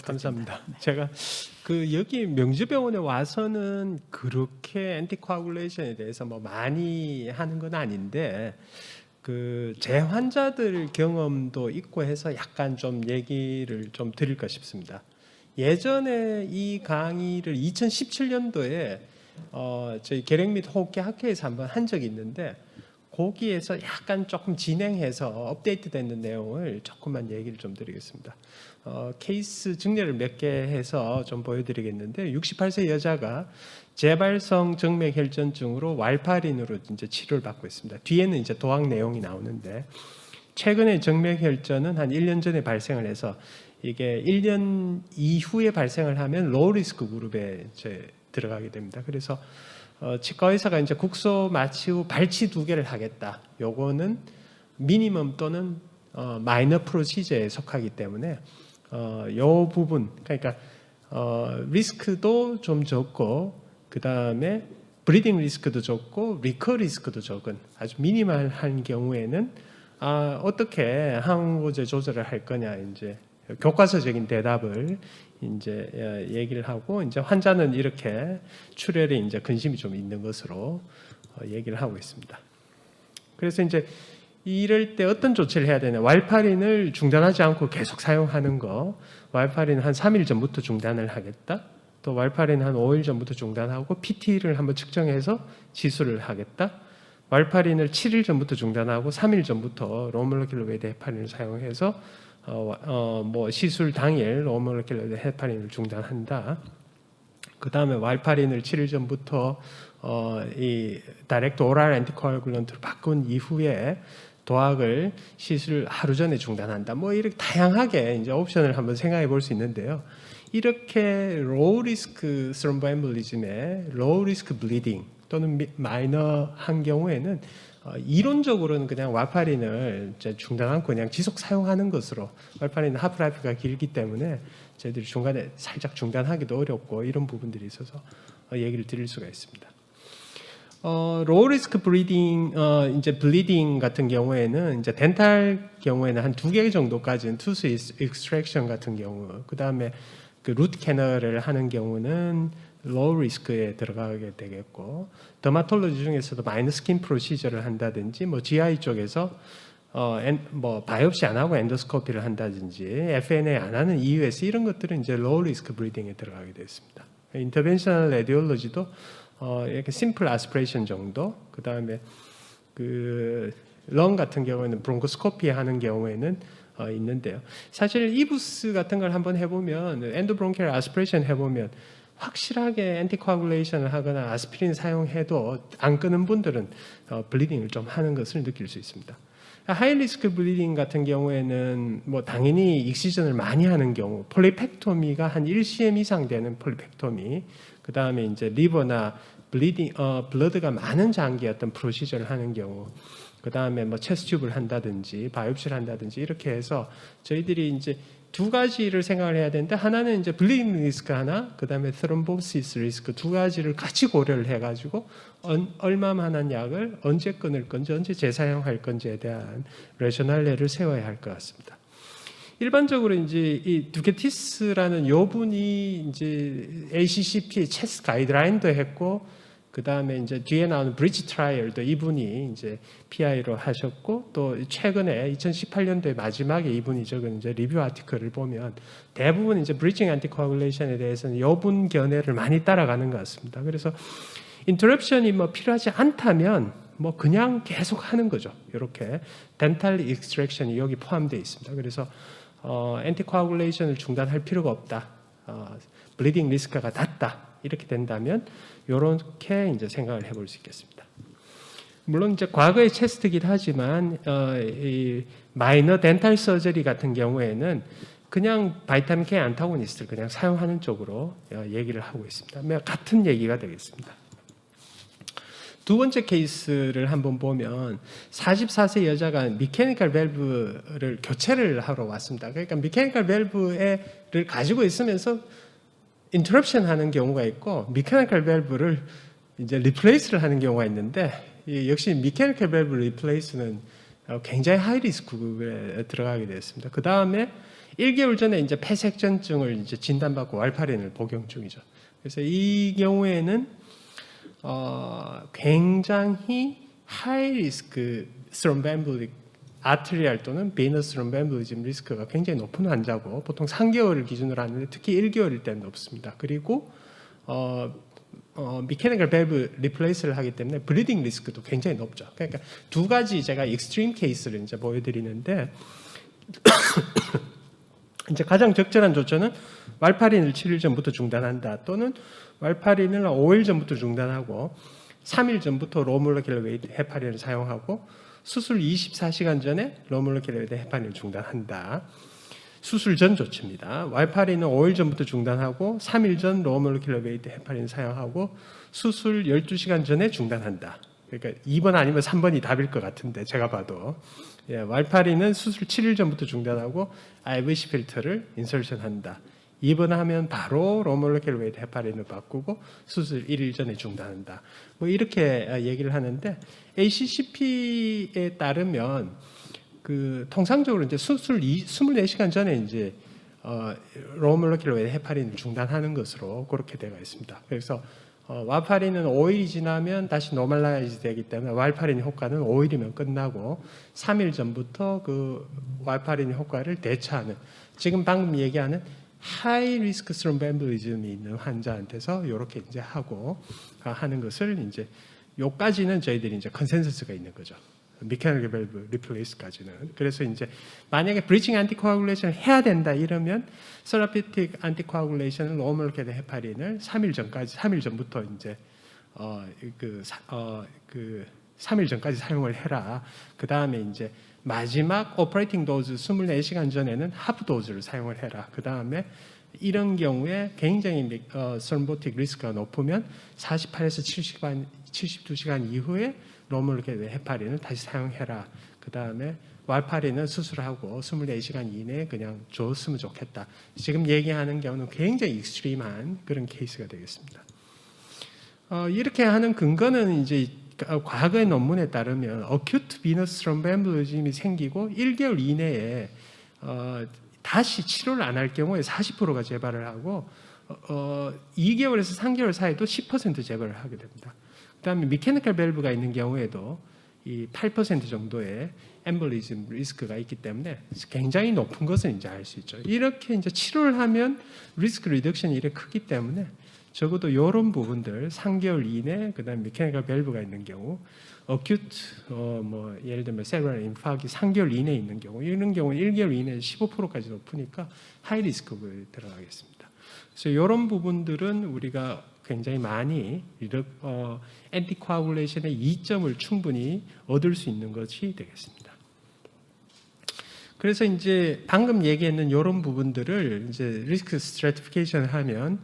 감사합니다. 제가 여기 명주병원에 와서는 그렇게 엔티코아굴레이션에 대해서 뭐 많이 하는 건 아닌데 제 환자들 경험도 있고 해서 약간 좀 얘기를 좀 드릴까 싶습니다. 예전에 이 강의를 2017년도에 저희 계량 및 호흡기 학회에서 한번 한 적이 있는데 거기에서 약간 조금 진행해서 업데이트되는 내용을 조금만 얘기를 좀 드리겠습니다. 케이스 증례를 몇 개 해서 좀 보여드리겠는데 68세 여자가 재발성 정맥혈전증으로 warfarin으로 이제 치료를 받고 있습니다. 뒤에는 이제 도학 내용이 나오는데 최근에 정맥혈전은 한 1년 전에 발생을 해서 이게 1년 이후에 발생을 하면 로우 리스크 그룹에 이제 들어가게 됩니다. 그래서 치과 의사가 이제 국소 마취 후 발치 2개를 하겠다. 요거는 미니멈 또는 마이너 프로시저에 속하기 때문에 요 부분 그러니까 리스크도 좀 적고 그 다음에 브리딩 리스크도 적고 리커 리스크도 적은 아주 미니멀한 경우에는 어떻게 항우고제 조절을 할 거냐 이제 교과서적인 대답을 이제 얘기를 하고 이제 환자는 이렇게 출혈에 이제 근심이 좀 있는 것으로 얘기를 하고 있습니다. 그래서 이제 이럴 때 어떤 조치를 해야 되냐? warfarin을 중단하지 않고 계속 사용하는 거. warfarin 한 3일 전부터 중단을 하겠다. 또 warfarin 한 5일 전부터 중단하고 PT를 한번 측정해서 지수를 하겠다. warfarin을 7일 전부터 중단하고 3일 전부터 로몰레큘러 웨이드 헤파린을 사용해서 뭐 시술 당일 로몰레큘러 헤파린을 중단한다. 그 다음에 warfarin을 7일 전부터 이 다이렉트 오랄 엔티코아굴런트로 바꾼 이후에 도학을 시술 하루 전에 중단한다. 뭐 이렇게 다양하게 이제 옵션을 한번 생각해 볼 수 있는데요. 이렇게 로우 리스크 스롬보엠볼리즘에 로우 리스크 블리딩 또는 마이너한 경우에는 이론적으로는 그냥 warfarin을 중단 않고 그냥 지속 사용하는 것으로 warfarin은 하프라이프가 길기 때문에 저희들이 중간에 살짝 중단하기도 어렵고 이런 부분들이 있어서 얘기를 드릴 수가 있습니다. 로우 리스크 브리딩 이제 블리딩 같은 경우에는 이제 덴탈 경우에는 한 2개 정도까지는 투스 익스트랙션 같은 경우 그다음에 루트 캐널을 하는 경우는 로우 리스크에 들어가게 되겠고 더마톨로지 중에서도 마이너 스킨 프로시저를 한다든지 뭐 GI 쪽에서 뭐 바이옵시 안 하고 엔도스코피를 한다든지 FNA 안 하는 EUS 이런 것들은 이제 로우 리스크 브리딩에 들어가게 되었습니다. 인터벤셔널 레디올로지도 이렇게 심플 아스피레이션 정도 그 다음에 런 같은 경우에는 브론코스코피 하는 경우에는 있는데요. 사실 이부스 같은 걸 한번 해보면 엔도브론키얼 아스피레이션 해보면 확실하게 엔티코아굴레이션을 하거나 아스피린 사용해도 안 끄는 분들은 블리딩을 좀 하는 것을 느낄 수 있습니다. 하이리스크 블리딩 같은 경우에는 뭐 당연히 익시전을 많이 하는 경우 폴리펙토미가 한 1cm 이상 되는 폴리펙토미 그 다음에 이제 리버나 블리딩 블러드가 많은 장기 어떤 프로시저를 하는 경우 그 다음에 뭐 체스트 튜브를 한다든지 바이옵시를 한다든지 이렇게 해서 저희들이 이제 2가지를 생각을 해야 되는데 하나는 이제 블리딩 리스크 하나 그 다음에 트롬보시스 리스크 2가지를 같이 고려를 해가지고 얼마만한 약을 언제 끊을 건지 언제 재사용할 건지에 대한 레셔널레를 세워야 할 것 같습니다. 일반적으로 이제 이 두케티스라는 요 분이 이제 ACCP 체스 가이드라인도 했고 그 다음에 이제 뒤에 나오는 브리지 트라이얼도 이분이 이제 PI로 하셨고 또 최근에 2018년도에 마지막에 이분이 적은 이제 리뷰 아티클을 보면 대부분 이제 브리징 안티코아굴레이션에 대해서는 요분 견해를 많이 따라가는 것 같습니다. 그래서 인터럽션이 뭐 필요하지 않다면 뭐 그냥 계속 하는 거죠. 이렇게 덴탈 익스트랙션이 여기 포함되어 있습니다. 그래서 엔티코아굴레이션을 중단할 필요가 없다. 블리딩 리스크가 낮다. 이렇게 된다면 이렇게 이제 생각을 해볼 수 있겠습니다. 물론 이제 과거의 체스트긴 하지만 이 마이너 덴탈 서저리 같은 경우에는 그냥 바이타민 K 안타고니스트를 그냥 사용하는 쪽으로 얘기를 하고 있습니다. 같은 얘기가 되겠습니다. 두 번째 케이스를 한번 보면 44세 여자가 미케니컬 밸브를 교체를 하러 왔습니다. 그러니까 미케니컬 밸브를 가지고 있으면서 인터럽션 하는 경우가 있고 미케니컬 밸브를 이제 리플레이스를 하는 경우가 있는데 역시 미케니컬 밸브 리플레이스는 굉장히 하이 리스크에 들어가게 됐습니다. 그 다음에 1개월 전에 이제 폐색전증을 이제 진단받고 warfarin을 복용 중이죠. 그래서 이 경우에는 굉장히 하이 리스크 스롬보엠볼릭 아트리알 또는 베이너스 스롬보엠볼리즘 리스크가 굉장히 높은 환자고 보통 3개월을 기준으로 하는데 특히 1개월일 때는 높습니다. 그리고 미케니컬 밸브 리플레이스를 하기 때문에 블리딩 리스크도 굉장히 높죠. 그러니까 두 가지 제가 익스트림 케이스를 이제 보여드리는데 이제 가장 적절한 조처는 warfarin을 7일 전부터 중단한다 또는 warfarin을 5일 전부터 중단하고 3일 전부터 로몰레큘러 웨이트 헤파린을 사용하고 수술 24시간 전에 로몰레큘러 웨이트 헤파린을 중단한다. 수술 전 조치입니다. warfarin은 5일 전부터 중단하고 3일 전 로몰레큘러 웨이트 헤파린 사용하고 수술 12시간 전에 중단한다. 그러니까 2번 아니면 3번이 답일 것 같은데 제가 봐도 warfarin은 수술 7일 전부터 중단하고 IVC 필터를 인설션한다. 2번 하면 바로 로몰레큘러 웨이트 헤파린을 바꾸고 수술 1일 전에 중단한다. 뭐 이렇게 얘기를 하는데 ACCP에 따르면 그 통상적으로 이제 수술 24시간 전에 이제 로몰레큘러 웨이트 헤파린을 중단하는 것으로 그렇게 되어 있습니다. 그래서 warfarin은 5일이 지나면 다시 노멀라이즈 되기 때문에 warfarin 효과는 5일이면 끝나고 3일 전부터 그 warfarin 효과를 대처하는 지금 방금 얘기하는 하이 리스크 스롬보엠볼리즘이 있는 환자한테서 이렇게 이제 하고 하는 것을 이제 요까지는 저희들이 이제 컨센서스가 있는 거죠. 미케니컬 밸브 리플레이스까지는. 그래서 이제 만약에 브리칭 안티코아굴레이션을 해야 된다 이러면 세라피틱 안티코아굴레이션을 로몰레큘러 헤파린을 3일 전부터 이제 3일 전까지 사용을 해라. 그 다음에 이제 마지막 오퍼레이팅 도즈 24시간 전에는 하프 도즈를 사용을 해라. 그 다음에 이런 경우에 굉장히 스롬보틱 리스크가 높으면 48에서 72시간 이후에 로몰레큘러 헤파린을 다시 사용해라. 그 다음에 warfarin은 수술하고 24시간 이내에 그냥 줬으면 좋겠다. 지금 얘기하는 경우는 굉장히 익스트림한 그런 케이스가 되겠습니다. 이렇게 하는 근거는 이제 과거의 논문에 따르면 어큐트 비너스 트롬보엠볼리즘이 생기고 1개월 이내에 다시 치료를 안 할 경우에 40%가 재발을 하고 2개월에서 3개월 사이도 10% 재발을 하게 됩니다. 그다음에 미케니컬 밸브가 있는 경우에도 이 8% 정도의 엠볼리즘 리스크가 있기 때문에 굉장히 높은 것은 이제 알 수 있죠. 이렇게 이제 치료를 하면 리스크 리덕션이 이렇게 크기 때문에 적어도 이런 부분들 3개월 이내 그다음에 미케니컬 밸브가 있는 경우 어큐트 뭐 예를 들면 세레브럴 인파크이 3개월 이내에 있는 경우 이런 경우는 1개월 이내에 15%까지 높으니까 하이 리스크에 들어가겠습니다. 그래서 이런 부분들은 우리가 굉장히 많이 엔티코아굴레이션의 이점을 충분히 얻을 수 있는 것이 되겠습니다. 그래서 이제 방금 얘기했는 이런 부분들을 이제 리스크 스트래티피케이션을 하면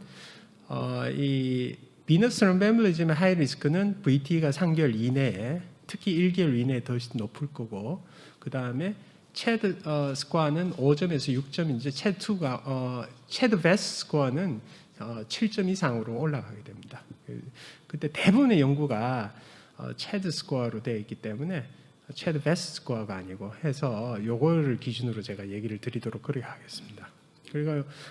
이 비너스 트롬보엠볼리즘의 하이 리스크는 VT가 3개월 이내에 특히 1개월 이내에 더 높을 거고 그 다음에 체드 스코어는 5점에서 6점인지 체드 베스트 스코어는 7점 이상으로 올라가게 됩니다. 그때 대부분의 연구가 체드 스코어로 되어 있기 때문에 체드 베스트 스코어가 아니고 해서 요거를 기준으로 제가 얘기를 드리도록 그렇게 하겠습니다.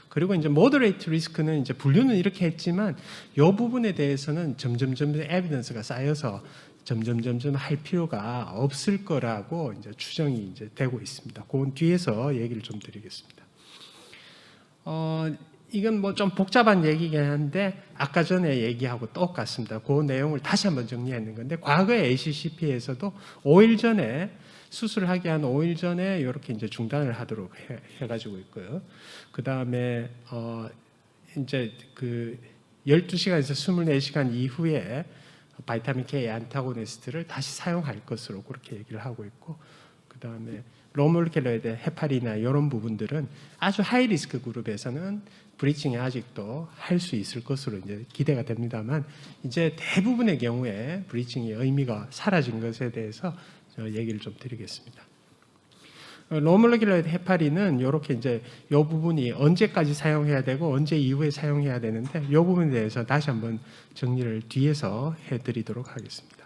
그리고 이제 모더레이트 리스크는 이제 분류는 이렇게 했지만 이 부분에 대해서는 점점 에비던스가 쌓여서 점점 할 필요가 없을 거라고 이제 추정이 이제 되고 있습니다. 그건 뒤에서 얘기를 좀 드리겠습니다. 이건 뭐 좀 복잡한 얘기긴 한데 아까 전에 얘기하고 똑같습니다. 그 내용을 다시 한번 정리했는 건데 과거의 ACCP에서도 5일 전에 수술을 하기 한 5일 전에 이렇게 이제 중단을 하도록 해가지고 있고요. 그 다음에 이제 그 12시간에서 24시간 이후에 바이타민 K 안타고니스트를 다시 사용할 것으로 그렇게 얘기를 하고 있고, 그 다음에 로몰레큘러 헤파린이나 이런 부분들은 아주 하이 리스크 그룹에서는 브리칭이 아직도 할 수 있을 것으로 이제 기대가 됩니다만, 이제 대부분의 경우에 브리칭의 의미가 사라진 것에 대해서 얘기를 좀 드리겠습니다. 로몰레큘러 헤파린은 이렇게 이제 이 부분이 언제까지 사용해야 되고 언제 이후에 사용해야 되는데 이 부분에 대해서 다시 한번 정리를 뒤에서 해드리도록 하겠습니다.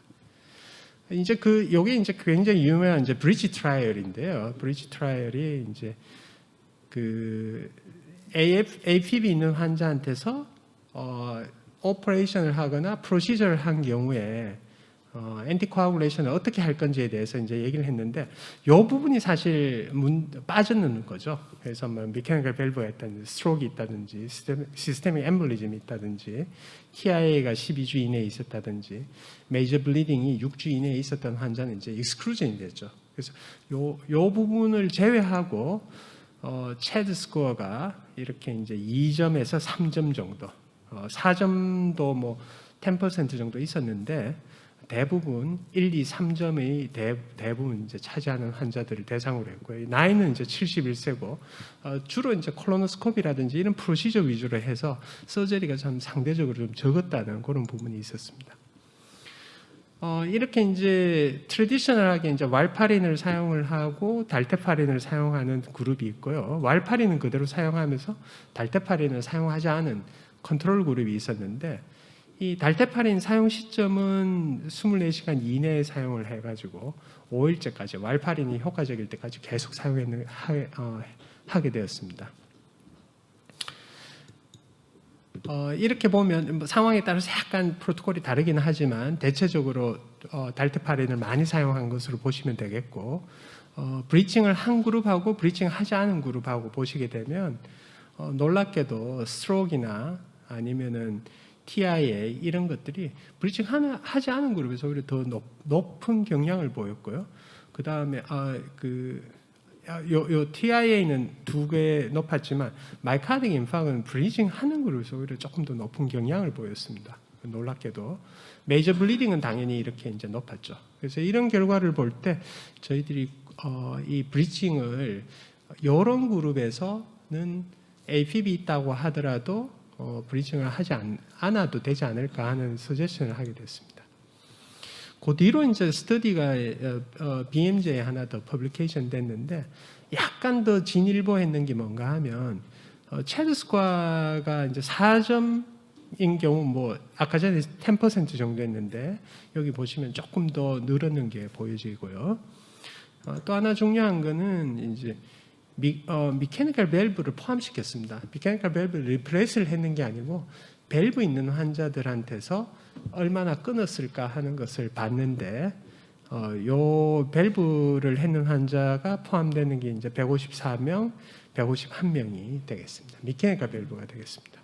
이제 요게 이제 굉장히 유명한 이제 브리지 트라이얼인데요. 브리지 트라이얼이 이제 그 AFib 있는 환자한테서 오퍼레이션을 하거나 프로시저를 한 경우에 엔티코아굴레이션을 어떻게 할 건지에 대해서 이제 얘기를 했는데 이 부분이 사실 빠져는 거죠. 그래서 뭐 미케니컬 밸브가 있다든지 스트로크가 있다든지 시스테믹 엠볼리즘이 있다든지 TIA가 12주 이내에 있었다든지 메이저 블리딩이 6주 이내에 있었던 환자는 이제 익스클루전이 되죠. 그래서 요 부분을 제외하고 체드 스코어가 이렇게 이제 2점에서 3점 정도, 4점도 뭐 10% 정도 있었는데 대부분 1, 2, 3점의 대부분 이제 차지하는 환자들을 대상으로 했고요. 나이는 이제 71세고 주로 이제 콜로노스코피라든지 이런 프로시저 위주로 해서 서저리가 좀 상대적으로 좀 적었다는 그런 부분이 있었습니다. 이렇게 이제 트래디셔널하게 이제 왈파린을 사용을 하고 달테파린을 사용하는 그룹이 있고요. 왈파린은 그대로 사용하면서 달테파린을 사용하지 않은 컨트롤 그룹이 있었는데 이 달테파린 사용 시점은 24시간 이내에 사용을 해가지고 5일째까지 왈파린이 효과적일 때까지 계속 하게 되었습니다. 이렇게 보면 상황에 따라서 약간 프로토콜이 다르긴 하지만 대체적으로 달테파린을 많이 사용한 것으로 보시면 되겠고 브리칭을 한 그룹하고 브리칭을 하지 않은 그룹하고 보시게 되면 놀랍게도 스트로크나 아니면은 TIA 이런 것들이 브리칭 하지 않은 그룹에서 오히려 더 높은 경향을 보였고요. 그 다음에 요 TIA는 2배 높았지만 마이카르딕 인파크는 브리징 하는 그룹에서 오히려 조금 더 높은 경향을 보였습니다. 놀랍게도 메이저 블리딩은 당연히 이렇게 이제 높았죠. 그래서 이런 결과를 볼 때 저희들이 이 브리징을 이런 그룹에서는 AFib이 있다고 하더라도 브리징을 하지 않아도 되지 않을까 하는 서제션을 하게 됐습니다. 그 뒤로 이제 스터디가 BMJ에 하나 더 퍼블리케이션 됐는데 약간 더 진일보했는 게 뭔가 하면 체드 스코어가 이제 4점인 경우 뭐 아까 전에 10% 정도 했는데 여기 보시면 조금 더 늘었는 게 보여지고요. 또 하나 중요한 거는 이제 미케니컬 밸브를 포함시켰습니다. 미케니컬 밸브를 리플레이스를 했는 게 아니고 밸브 있는 환자들한테서 얼마나 끊었을까 하는 것을 봤는데 요 밸브를 했는 환자가 포함되는 게 이제 154명, 151명이 되겠습니다. 미케니컬 밸브가 되겠습니다.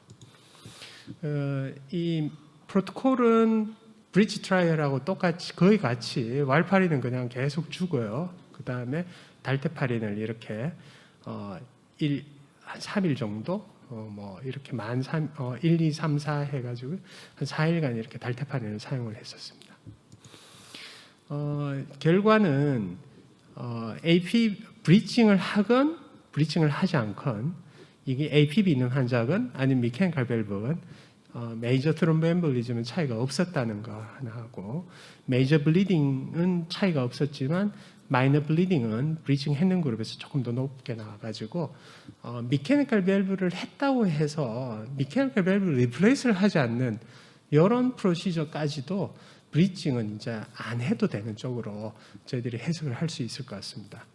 이 프로토콜은 브리지 트라이얼하고 똑같이 거의 같이 왈파린은 그냥 계속 죽어요. 그 다음에 달테파린을 이렇게 한 3일 정도 뭐 이렇게 1, 2, 3, 4 해가지고 한 4일간 이렇게 달테파린을 사용을 했었습니다. 결과는 AP 브리칭을 하건 브리칭을 하지 않건 이게 APB 있는 환자건 아니면 미케니컬 밸브건 메이저 트롬보엠볼리즘은 차이가 없었다는 거 하나 하고 메이저 블리딩은 차이가 없었지만 마이너 블리딩은 브리칭 했는 그룹에서 조금 더 높게 나와가지고 미케니컬 밸브를 했다고 해서 미케니컬 밸브를 리플레이스를 하지 않는 이런 프로시저까지도 브리칭은 이제 안 해도 되는 쪽으로 저희들이 해석을 할 수 있을 것 같습니다.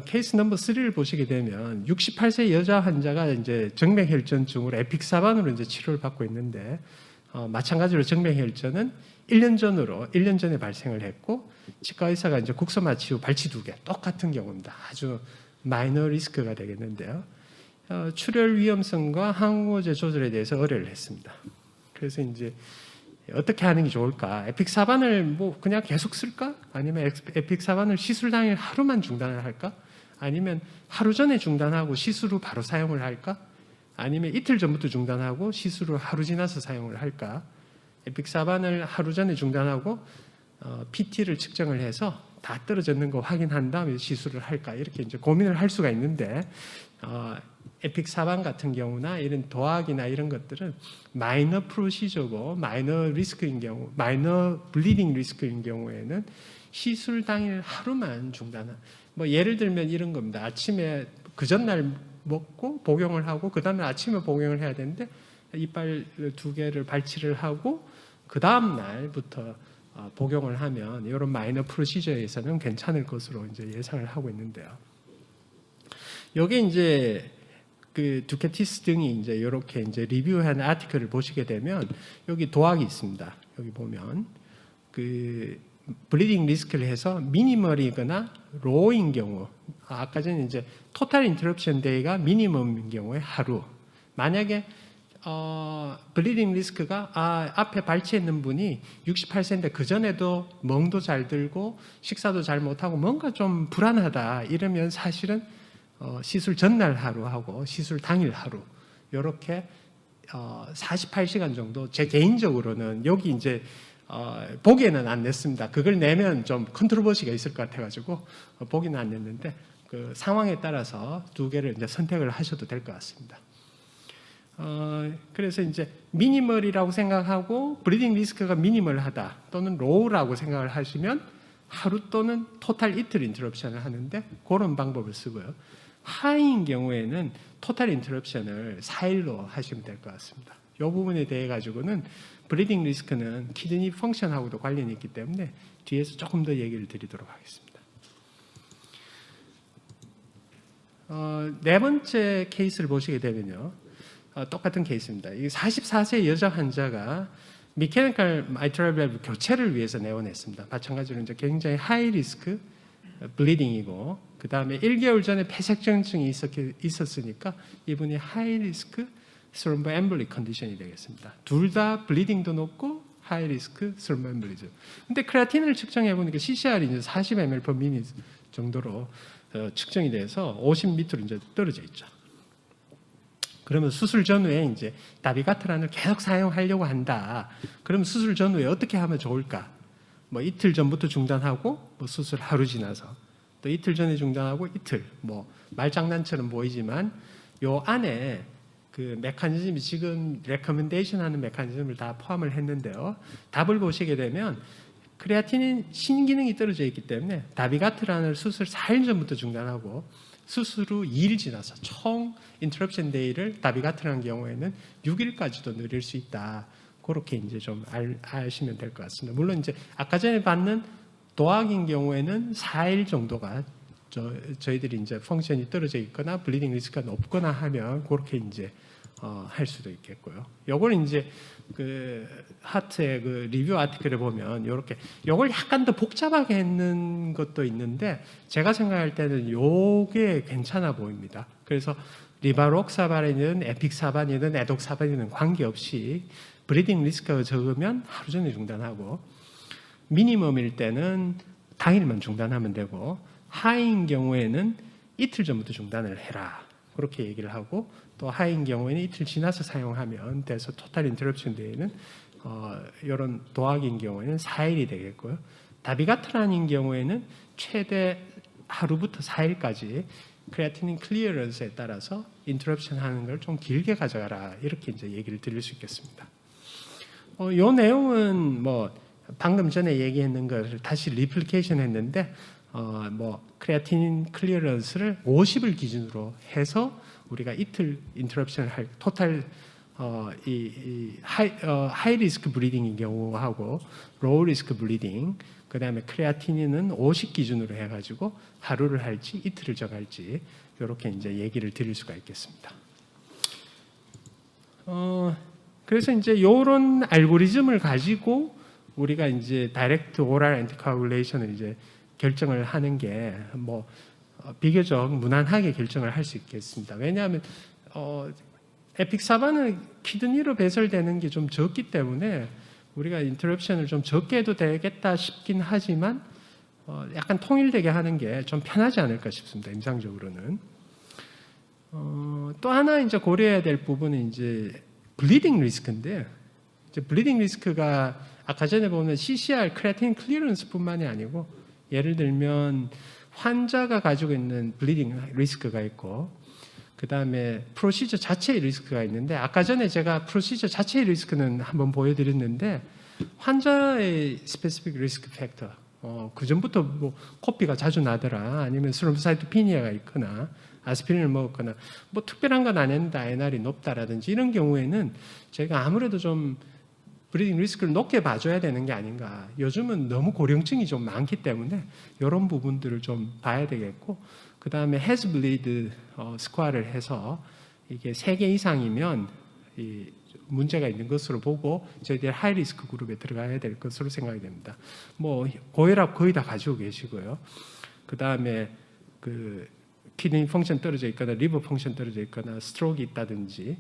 케이스 넘버 3를 보시게 되면 68세 여자 환자가 이제 정맥혈전증으로 에픽사반으로 이제 치료를 받고 있는데 마찬가지로 정맥혈전은 1년 전에 발생을 했고 치과 의사가 이제 국소마 치유 발치 2개 똑같은 경우입니다. 아주 마이너 리스크가 되겠는데요. 출혈 위험성과 항우제 조절에 대해서 의뢰를 했습니다. 그래서 이제 어떻게 하는 게 좋을까? 에픽사반을 뭐 그냥 계속 쓸까? 아니면 에픽사반을 시술 당일 하루만 중단을 할까? 아니면 하루 전에 중단하고 시술 후 바로 사용을 할까? 아니면 이틀 전부터 중단하고 시술 후 하루 지나서 사용을 할까? 에픽사반을 하루 전에 중단하고 PT를 측정을 해서 다 떨어졌는 거 확인한 다음에 시술을 할까? 이렇게 이제 고민을 할 수가 있는데 에픽사반 같은 경우나 이런 도학이나 이런 것들은 마이너 프로시저고 마이너 리스크인 경우, 마이너 블리딩 리스크인 경우에는 시술 당일 하루만 중단한. 뭐 예를 들면 이런 겁니다. 아침에 그 전날 먹고 복용을 하고 그 다음날 아침에 복용을 해야 되는데 이빨 2개를 발치를 하고 그 다음 날부터 복용을 하면 이런 마이너 프로시저에서는 괜찮을 것으로 이제 예상을 하고 있는데요. 요게 이제 그 두케티스 등이 이제 이렇게 이제 리뷰한 아티클을 보시게 되면 여기 도학이 있습니다. 여기 보면 그 블리딩 리스크를 해서 미니멀이거나 로우인 경우, 아까 전에 이제 토탈 인터럽션 데이가 미니멈인 경우에 하루. 만약에 블리딩 리스크가 앞에 발치했는 분이 68세인데 그 전에도 멍도 잘 들고 식사도 잘 못하고 뭔가 좀 불안하다 이러면 사실은 시술 전날 하루하고 시술 당일 하루 이렇게 48시간 정도 제 개인적으로는 여기 이제 보기에는 안 냈습니다. 그걸 내면 좀 컨트로버시가 있을 것 같아가지고 보기는 안 냈는데 그 상황에 따라서 두 개를 이제 선택을 하셔도 될 것 같습니다. 그래서 이제 미니멀이라고 생각하고 브리딩 리스크가 미니멀하다 또는 로우라고 생각을 하시면 하루 또는 토탈 이틀 인터럽션을 하는데 그런 방법을 쓰고요. 하이인 경우에는 토탈 인터럽션을 4일로 하시면 될 것 같습니다. 이 부분에 대해 가지고는 브리딩 리스크는 키드니 펑션하고도 관련이 있기 때문에 뒤에서 조금 더 얘기를 드리도록 하겠습니다. 네 번째 케이스를 보시게 되면요. 똑같은 케이스입니다. 이 44세 여자 환자가 미케니컬 마이트럴 밸브 교체를 위해서 내원했습니다. 마찬가지로 이제 굉장히 하이 리스크 블리딩이고 그 다음에 1개월 전에 폐색전증이 있었으니까 이분이 하이 리스크 스롬보 엠볼리 컨디션이 되겠습니다. 둘 다 블리딩도 높고 하이 리스크 스롬보 엠볼리즘. 근데 크레아틴을 측정해 보니까 CCR이 이제 40 ml per minute 정도로 측정이 돼서 50 밑으로 이제 떨어져 있죠. 그러면 수술 전후에 이제 다비가트란을 계속 사용하려고 한다. 그러면 수술 전후에 어떻게 하면 좋을까? 뭐 이틀 전부터 중단하고 뭐 수술 하루 지나서 또 이틀 전에 중단하고 이틀 뭐 말장난처럼 보이지만 요 안에 그 메커니즘이 지금 레커멘데이션 하는 메커니즘을 다 포함을 했는데요. 답을 보시게 되면 크레아틴인 신기능이 떨어져 있기 때문에 다비가트란을 수술 4일 전부터 중단하고 수술 후 2일 지나서 총 인터럽션 데이를 다비가트란 경우에는 6일까지도 늘릴 수 있다. 그렇게 이제 좀 아시면 될 것 같습니다. 물론 이제 아까 전에 받는 도학인 경우에는 4일 정도가 저희들이 이제 펑션이 떨어져 있거나 블리딩 리스크가 높거나 하면 그렇게 이제 할 수도 있겠고요. 요걸 이제 그 하트의 그 리뷰 아티클을 보면 이렇게 요걸 약간 더 복잡하게 했는 것도 있는데 제가 생각할 때는 요게 괜찮아 보입니다. 그래서 리바록사반이든 에픽사반이든 에독사반이든 관계없이 브리딩 리스크가 적으면 하루 전에 중단하고 미니멈일 때는 당일만 중단하면 되고 하이인 경우에는 이틀 전부터 중단을 해라. 그렇게 얘기를 하고 또 하이인 경우에는 이틀 지나서 사용하면 돼서 토탈 인터럽션 데이는 이런 도학인 경우에는 4일이 되겠고요. 다비가트란인 경우에는 최대 하루부터 4일까지 크레아티닌 클리어런스에 따라서 인터럽션 하는 걸 좀 길게 가져가라. 이렇게 이제 얘기를 드릴 수 있겠습니다. 이 내용은 뭐 방금 전에 얘기했는 것을 다시 리플리케이션 했는데 뭐 크레아틴 클리어런스를 50을 기준으로 해서 우리가 이틀 인터럽션을 할 토탈 하이 리스크 블리딩인 경우하고 로우 리스크 블리딩 그다음에 크레아틴인은 50 기준으로 해가지고 하루를 할지 이틀을 정할지 이렇게 이제 얘기를 드릴 수가 있겠습니다. 그래서 이제 이런 알고리즘을 가지고 우리가 이제 다이렉트 오랄 엔티코아굴레이션을 이제 결정을 하는 게 뭐 비교적 무난하게 결정을 할 수 있겠습니다. 왜냐하면 에픽사반은 키드니로 배설되는 게 좀 적기 때문에 우리가 인터럽션을 좀 적게 해도 되겠다 싶긴 하지만 약간 통일되게 하는 게 좀 편하지 않을까 싶습니다. 임상적으로는. 또 하나 이제 고려해야 될 부분은 이제 블리딩 리스크인데 이제 블리딩 리스크가 아까 전에 보면 CCR 크레아틴 클리어런스뿐만이 아니고 예를 들면 환자가 가지고 있는 블리딩 리스크가 있고 그 다음에 프로시저 자체의 리스크가 있는데 아까 전에 제가 프로시저 자체의 리스크는 한번 보여드렸는데 환자의 스페시픽 리스크 팩터 그 전부터 뭐 코피가 자주 나더라 아니면 스롬보사이토피니아가 있거나 아스피린을 먹었거나 뭐 특별한 건 안 했는데 INR이 높다라든지 이런 경우에는 저희가 아무래도 좀 브리딩 리스크를 높게 봐줘야 되는 게 아닌가. 요즘은 너무 고령층이 좀 많기 때문에 이런 부분들을 좀 봐야 되겠고 그 다음에 has bleed 스코어를 해서 이게 3개 이상이면 이 문제가 있는 것으로 보고 저희들이 하이리스크 그룹에 들어가야 될 것으로 생각이 됩니다. 뭐 고혈압 거의 다 가지고 계시고요. 그 다음에 그 키드니 펑션 떨어져 있거나 리버 펑션 떨어져 있거나 스트로크 있다든지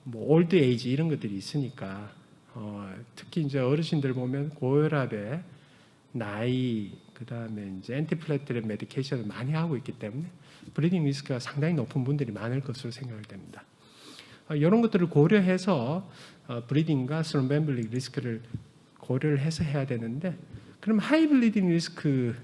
뭐 올드 에이지 이런 것들이 있으니까 특히 이제 어르신들 보면 고혈압에 나이 그 다음에 이제 엔티플레트렛 메디케이션을 많이 하고 있기 때문에 브리딩 리스크가 상당히 높은 분들이 많을 것으로 생각이 됩니다. 이런 것들을 고려해서 브리딩과 스롬벤블릭 리스크를 고려를 해서 해야 되는데 그럼 하이 블리딩 리스크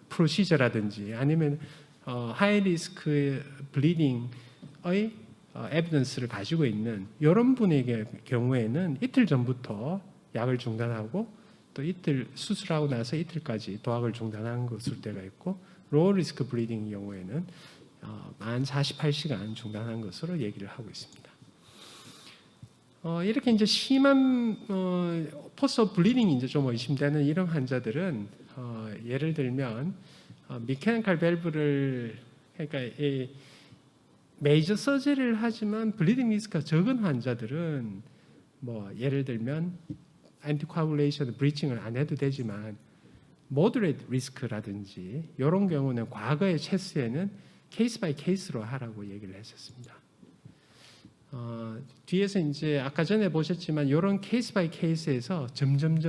프로시저라든지 아니면 하이 리스크 블리딩의 에비던스를 가지고 있는 이런 분에게 경우에는 이틀 전부터 약을 중단하고 또 이틀 수술하고 나서 이틀까지 도학을 중단하는 것일 때가 있고 로우 리스크 블리딩의 경우에는 만 48시간 중단한 것으로 얘기를 하고 있습니다. 이렇게 이제 심한 포스트 블리딩이 이제 좀 의심되는 이런 환자들은 예를 들면 미케니컬 밸브를 그러니까 이 메이저 서저리를 하지만 블리딩 리스크가 적은 환자들은 뭐 예를 들면 안티코아굴레이션 브리칭을 안 해도 되지만 모더레이트 리스크라든지 이런 경우는 과거의 체스에는 케이스 바이 케이스로 하라고 얘기를 했었습니다. 뒤에서 이제 아까 전에 보셨지만 이런 케이스 바이 케이스에서 점점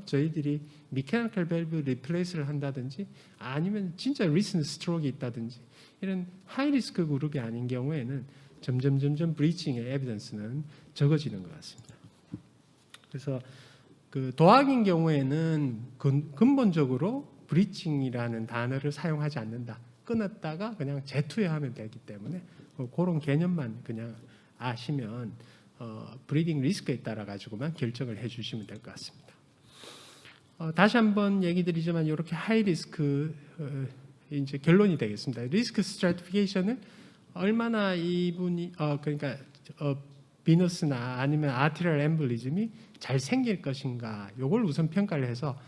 저희들이 미케니컬 밸브 리플레이스를 한다든지 아니면 진짜 리센트 스트로크가 있다든지 이런 하이 리스크 그룹이 아닌 경우에는 점점 브리칭의 에비던스는 적어지는 것 같습니다. 그래서 그 도학인 경우에는 근본적으로 브리칭이라는 단어를 사용하지 않는다. 끊었다가 그냥 재투여하면 되기 때문에 그런 개념만 그냥 아시면 브리딩 리스크에 따라 가지고만 결정을 해주시면 될 것 같습니다. 다시 한번 얘기 드리지만 이렇게 하이 리스크 이제 결론이 되겠습니다. 리스크 스트래티피케이션을 얼마나 이분이 그러니까 비너스나 아니면 아티리얼 엠볼리즘이 잘 생길 것인가 요걸 우선 평가를 해서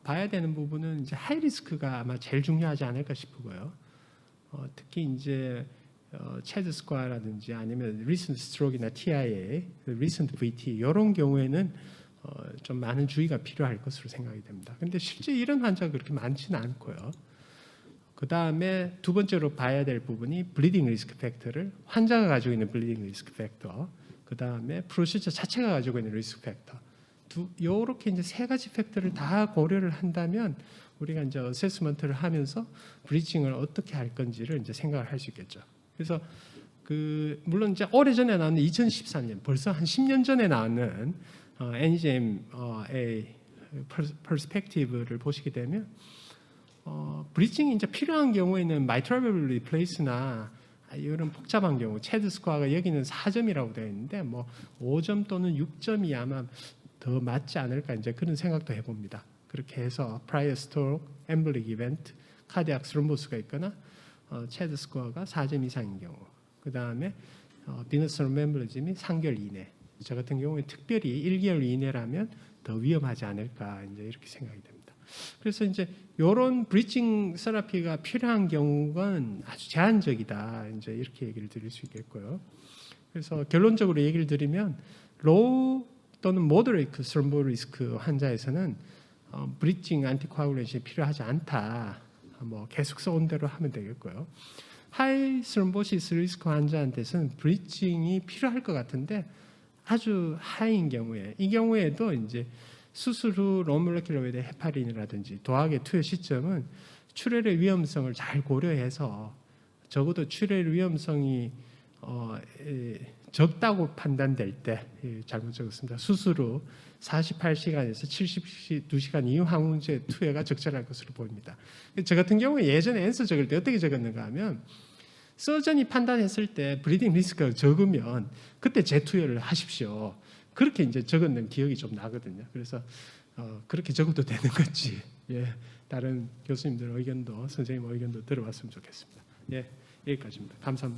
봐야 되는 부분은 이제 하이 리스크가 아마 제일 중요하지 않을까 싶고요. 특히 이제 체드 스코어라든지 아니면 리센트 스트로크나 TIA, 리센트 VT 이런 경우에는 좀 많은 주의가 필요할 것으로 생각이 됩니다. 그런데 실제 이런 환자가 그렇게 많지는 않고요. 그 다음에 두 번째로 봐야 될 부분이 블리딩 리스크 팩터를 환자가 가지고 있는 블리딩 리스크 팩터, 그 다음에 프로시저 자체가 가지고 있는 리스크 팩터, 이렇게 이제 세 가지 팩터를 다 고려를 한다면 우리가 이제 어세스먼트를 하면서 브리칭을 어떻게 할 건지를 이제 생각을 할 수 있겠죠. 그래서 물론 이제 오래전에 나왔는 2014년 벌써 한 10년 전에 나왔는 NEJM의 퍼스펙티브를 보시게 되면 브리칭이 이제 필요한 경우에는 마이트럴 밸브 리플레이스나 이런 복잡한 경우 체드 스코어가 여기는 4점이라고 되어 있는데 뭐 5점 또는 6점이 아마 더 맞지 않을까 이제 그런 생각도 해봅니다. 그렇게 해서 프라이어 스트로크, 엠볼릭 이벤트, 카디악 스롬보스가 있거나 체드 스코어가 4점 이상인 경우, 그 다음에 비너스 엠볼리즘이 3개월 이내, 저 같은 경우에 특별히 1개월 이내라면 더 위험하지 않을까 이제 이렇게 생각이 됩니다. 그래서 이제 이런 브리칭 세라피가 필요한 경우는 아주 제한적이다 이제 이렇게 얘기를 드릴 수 있겠고요. 그래서 결론적으로 얘기를 드리면 로우 또는 모더레이트 스롬보 리스크 환자에서는 브리칭 안티코아굴레이션이 필요하지 않다. 뭐 계속 써온 대로 하면 되겠고요. 하이 스롬보시스 리스크 환자한테서는 브리칭이 필요할 것 같은데 아주 하이인 경우에 이 경우에도 이제 수술 후 로몰레큘러웨이드 헤파린이라든지 도학의 투여 시점은 출혈의 위험성을 잘 고려해서 적어도 출혈 위험성이 적다고 판단될 때 잘못 적었습니다. 수술 후 48시간에서 72시간 이후 항문제 투여가 적절할 것으로 보입니다. 저 같은 경우에 예전에 앤서 적을 때 어떻게 적었는가 하면 서전이 판단했을 때 브리딩 리스크가 적으면 그때 재투여를 하십시오. 그렇게 이제 적었는 기억이 좀 나거든요. 그래서 그렇게 적어도 되는 건지 다른 교수님들 의견도 선생님 의견도 들어봤으면 좋겠습니다. 여기까지입니다. 감사합니다.